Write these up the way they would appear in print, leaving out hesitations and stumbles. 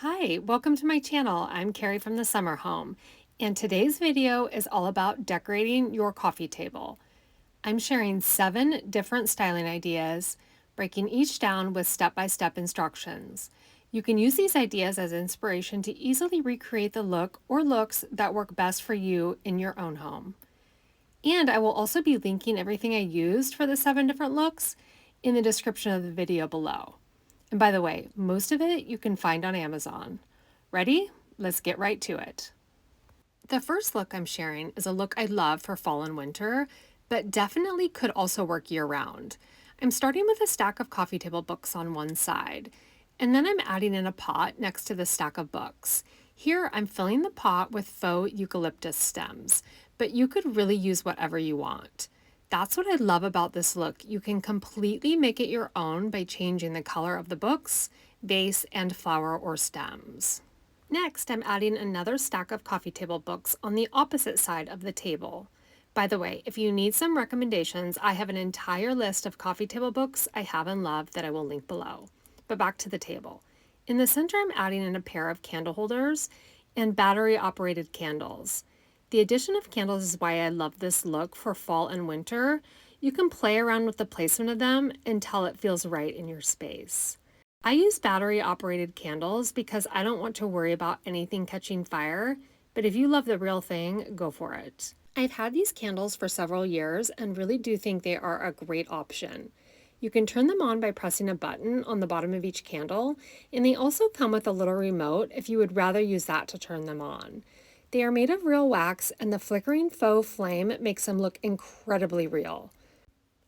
Hi, welcome to my channel. I'm Carrie from the Summer Home, and today's video is all about decorating your coffee table. I'm sharing 7 different styling ideas, breaking each down with step-by-step instructions. You can use these ideas as inspiration to easily recreate the look or looks that work best for you in your own home. And I will also be linking everything I used for the 7 different looks in the description of the video below. And by the way, most of it you can find on Amazon. Ready? Let's get right to it. The first look I'm sharing is a look I love for fall and winter, but definitely could also work year round. I'm starting with a stack of coffee table books on one side, and then I'm adding in a pot next to the stack of books. Here I'm filling the pot with faux eucalyptus stems, but you could really use whatever you want. That's what I love about this look. You can completely make it your own by changing the color of the books, vase, and flower or stems. Next, I'm adding another stack of coffee table books on the opposite side of the table. By the way, if you need some recommendations, I have an entire list of coffee table books I have and love that I will link below. But back to the table. In the center, I'm adding in a pair of candle holders and battery-operated candles. The addition of candles is why I love this look for fall and winter. You can play around with the placement of them until it feels right in your space. I use battery-operated candles because I don't want to worry about anything catching fire, but if you love the real thing, go for it. I've had these candles for several years and really do think they are a great option. You can turn them on by pressing a button on the bottom of each candle, and they also come with a little remote if you would rather use that to turn them on. They are made of real wax, and the flickering faux flame makes them look incredibly real.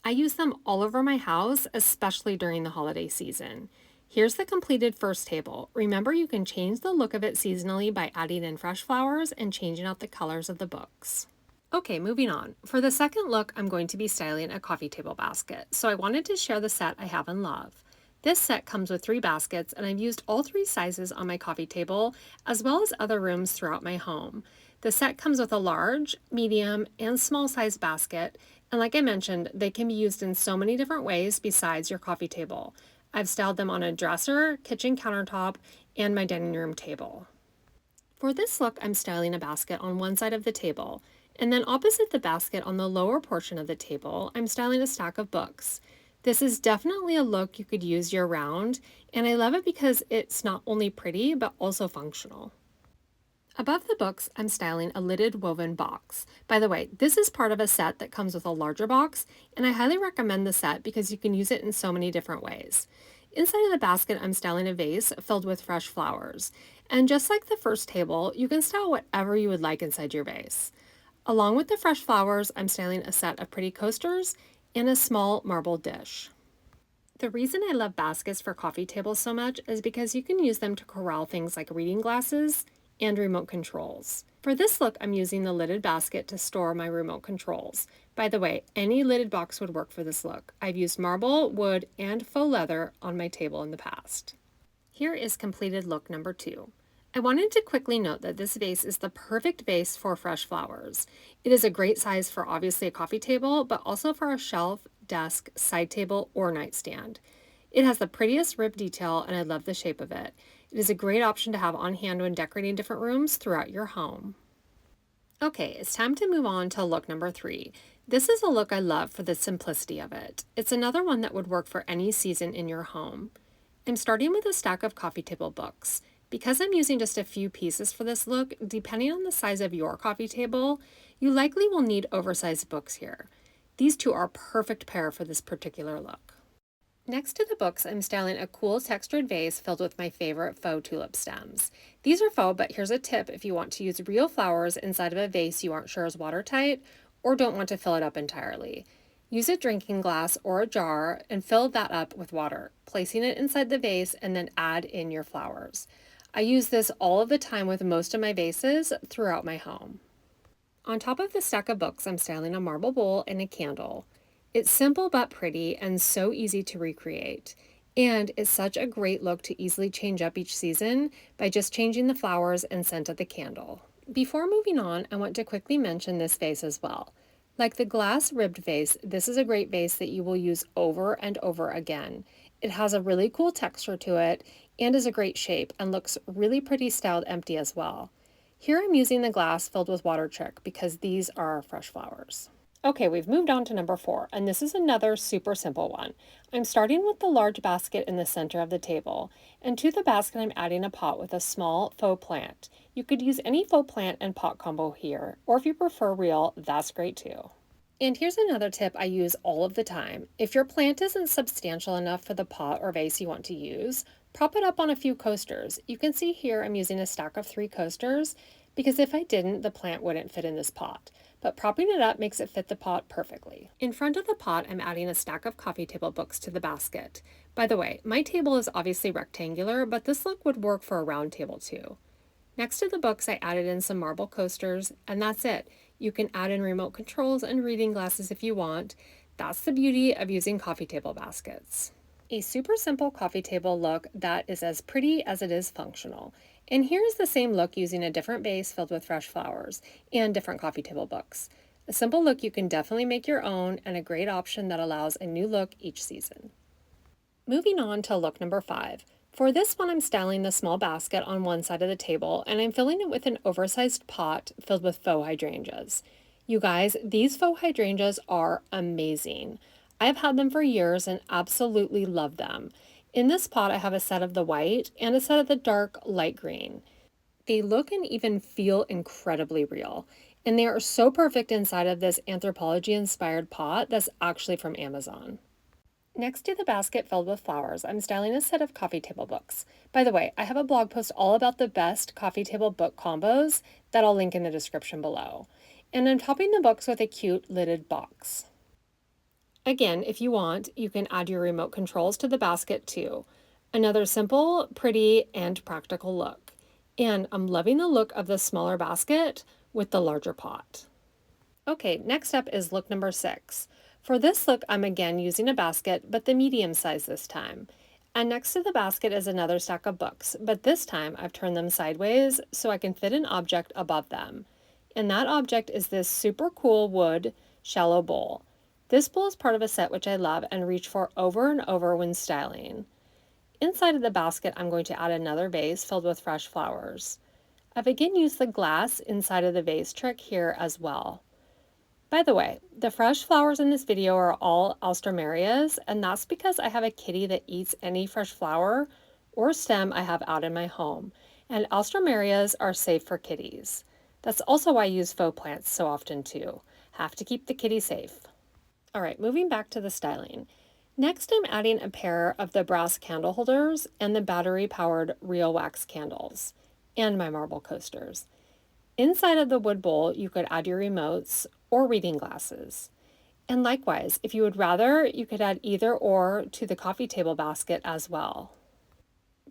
I use them all over my house, especially during the holiday season. Here's the completed first table. Remember, you can change the look of it seasonally by adding in fresh flowers and changing out the colors of the books. Okay, moving on. For the second look, I'm going to be styling a coffee table basket, so I wanted to share the set I have and love. This set comes with 3 baskets, and I've used all 3 sizes on my coffee table, as well as other rooms throughout my home. The set comes with a large, medium, and small size basket, and like I mentioned, they can be used in so many different ways besides your coffee table. I've styled them on a dresser, kitchen countertop, and my dining room table. For this look, I'm styling a basket on one side of the table, and then opposite the basket on the lower portion of the table, I'm styling a stack of books. This is definitely a look you could use year round, and I love it because it's not only pretty, but also functional. Above the books, I'm styling a lidded woven box. By the way, this is part of a set that comes with a larger box, and I highly recommend the set because you can use it in so many different ways. Inside of the basket, I'm styling a vase filled with fresh flowers. And just like the first table, you can style whatever you would like inside your vase. Along with the fresh flowers, I'm styling a set of pretty coasters and a small marble dish. The reason I love baskets for coffee tables so much is because you can use them to corral things like reading glasses and remote controls. For this look, I'm using the lidded basket to store my remote controls. By the way, any lidded box would work for this look. I've used marble, wood, and faux leather on my table in the past. Here is completed look number 2. I wanted to quickly note that this vase is the perfect vase for fresh flowers. It is a great size for obviously a coffee table, but also for a shelf, desk, side table, or nightstand. It has the prettiest rib detail, and I love the shape of it. It is a great option to have on hand when decorating different rooms throughout your home. Okay, it's time to move on to look number 3. This is a look I love for the simplicity of it. It's another one that would work for any season in your home. I'm starting with a stack of coffee table books. Because I'm using just a few pieces for this look, depending on the size of your coffee table, you likely will need oversized books here. These two are a perfect pair for this particular look. Next to the books, I'm styling a cool textured vase filled with my favorite faux tulip stems. These are faux, but here's a tip if you want to use real flowers inside of a vase you aren't sure is watertight or don't want to fill it up entirely. Use a drinking glass or a jar and fill that up with water, placing it inside the vase and then add in your flowers. I use this all of the time with most of my vases throughout my home. On top of the stack of books, I'm styling a marble bowl and a candle. It's simple but pretty and so easy to recreate. And it's such a great look to easily change up each season by just changing the flowers and scent of the candle. Before moving on, I want to quickly mention this vase as well. Like the glass ribbed vase, this is a great vase that you will use over and over again. It has a really cool texture to it, and is a great shape and looks really pretty styled empty as well. Here I'm using the glass filled with water trick because these are fresh flowers. Okay, we've moved on to number 4, and this is another super simple one. I'm starting with the large basket in the center of the table, and to the basket I'm adding a pot with a small faux plant. You could use any faux plant and pot combo here, or if you prefer real, that's great too. And here's another tip I use all of the time. If your plant isn't substantial enough for the pot or vase you want to use, prop it up on a few coasters. You can see here I'm using a stack of 3 coasters because if I didn't, the plant wouldn't fit in this pot. But propping it up makes it fit the pot perfectly. In front of the pot, I'm adding a stack of coffee table books to the basket. By the way, my table is obviously rectangular, but this look would work for a round table too. Next to the books, I added in some marble coasters, and that's it. You can add in remote controls and reading glasses if you want. That's the beauty of using coffee table baskets. A super simple coffee table look that is as pretty as it is functional. And here's the same look using a different base filled with fresh flowers and different coffee table books. A simple look you can definitely make your own and a great option that allows a new look each season. Moving on to look number 5. For this one, I'm styling the small basket on one side of the table, and I'm filling it with an oversized pot filled with faux hydrangeas. You guys, these faux hydrangeas are amazing. I've had them for years and absolutely love them. In this pot, I have a set of the white and a set of the dark light green. They look and even feel incredibly real, and they are so perfect inside of this anthropology-inspired pot that's actually from Amazon. Next to the basket filled with flowers, I'm styling a set of coffee table books. By the way, I have a blog post all about the best coffee table book combos that I'll link in the description below. And I'm topping the books with a cute lidded box. Again, if you want, you can add your remote controls to the basket too. Another simple, pretty, and practical look. And I'm loving the look of the smaller basket with the larger pot. Okay, next up is look number 6. For this look, I'm again using a basket, but the medium size this time. And next to the basket is another stack of books, but this time I've turned them sideways so I can fit an object above them. And that object is this super cool wood shallow bowl. This bowl is part of a set which I love and reach for over and over when styling. Inside of the basket, I'm going to add another vase filled with fresh flowers. I've again used the glass inside of the vase trick here as well. By the way, the fresh flowers in this video are all alstroemerias, and that's because I have a kitty that eats any fresh flower or stem I have out in my home, and alstroemerias are safe for kitties. That's also why I use faux plants so often too. Have to keep the kitty safe. All right, moving back to the styling. Next, I'm adding a pair of the brass candle holders and the battery-powered real wax candles, and my marble coasters. Inside of the wood bowl, you could add your remotes or reading glasses. And likewise, if you would rather, you could add either or to the coffee table basket as well.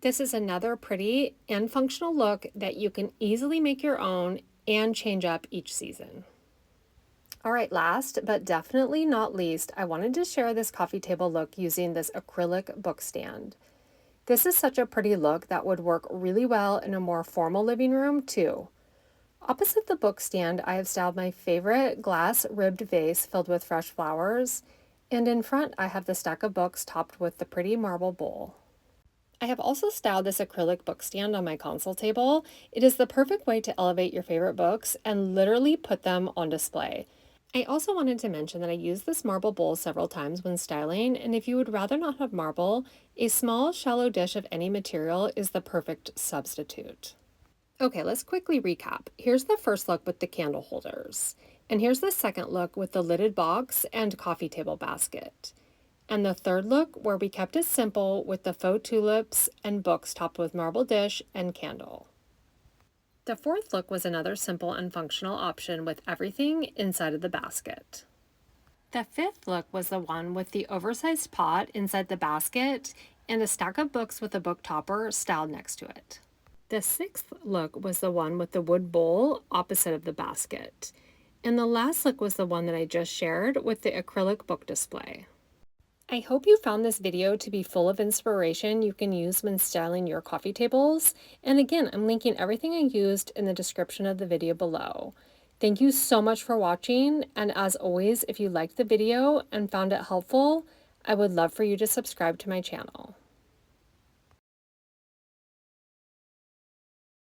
This is another pretty and functional look that you can easily make your own and change up each season. All right, last but definitely not least, I wanted to share this coffee table look using this acrylic book stand. This is such a pretty look that would work really well in a more formal living room too. Opposite the book stand, I have styled my favorite glass ribbed vase filled with fresh flowers, and in front I have the stack of books topped with the pretty marble bowl. I have also styled this acrylic book stand on my console table. It is the perfect way to elevate your favorite books and literally put them on display. I also wanted to mention that I use this marble bowl several times when styling, and if you would rather not have marble, a small shallow dish of any material is the perfect substitute. Okay, let's quickly recap. Here's the first look with the candle holders. And here's the second look with the lidded box and coffee table basket. And the third look where we kept it simple with the faux tulips and books topped with marble dish and candle. The fourth look was another simple and functional option with everything inside of the basket. The fifth look was the one with the oversized pot inside the basket and a stack of books with a book topper styled next to it. The sixth look was the one with the wood bowl opposite of the basket. And the last look was the one that I just shared with the acrylic book display. I hope you found this video to be full of inspiration you can use when styling your coffee tables. And again, I'm linking everything I used in the description of the video below. Thank you so much for watching, and as always, if you liked the video and found it helpful, I would love for you to subscribe to my channel.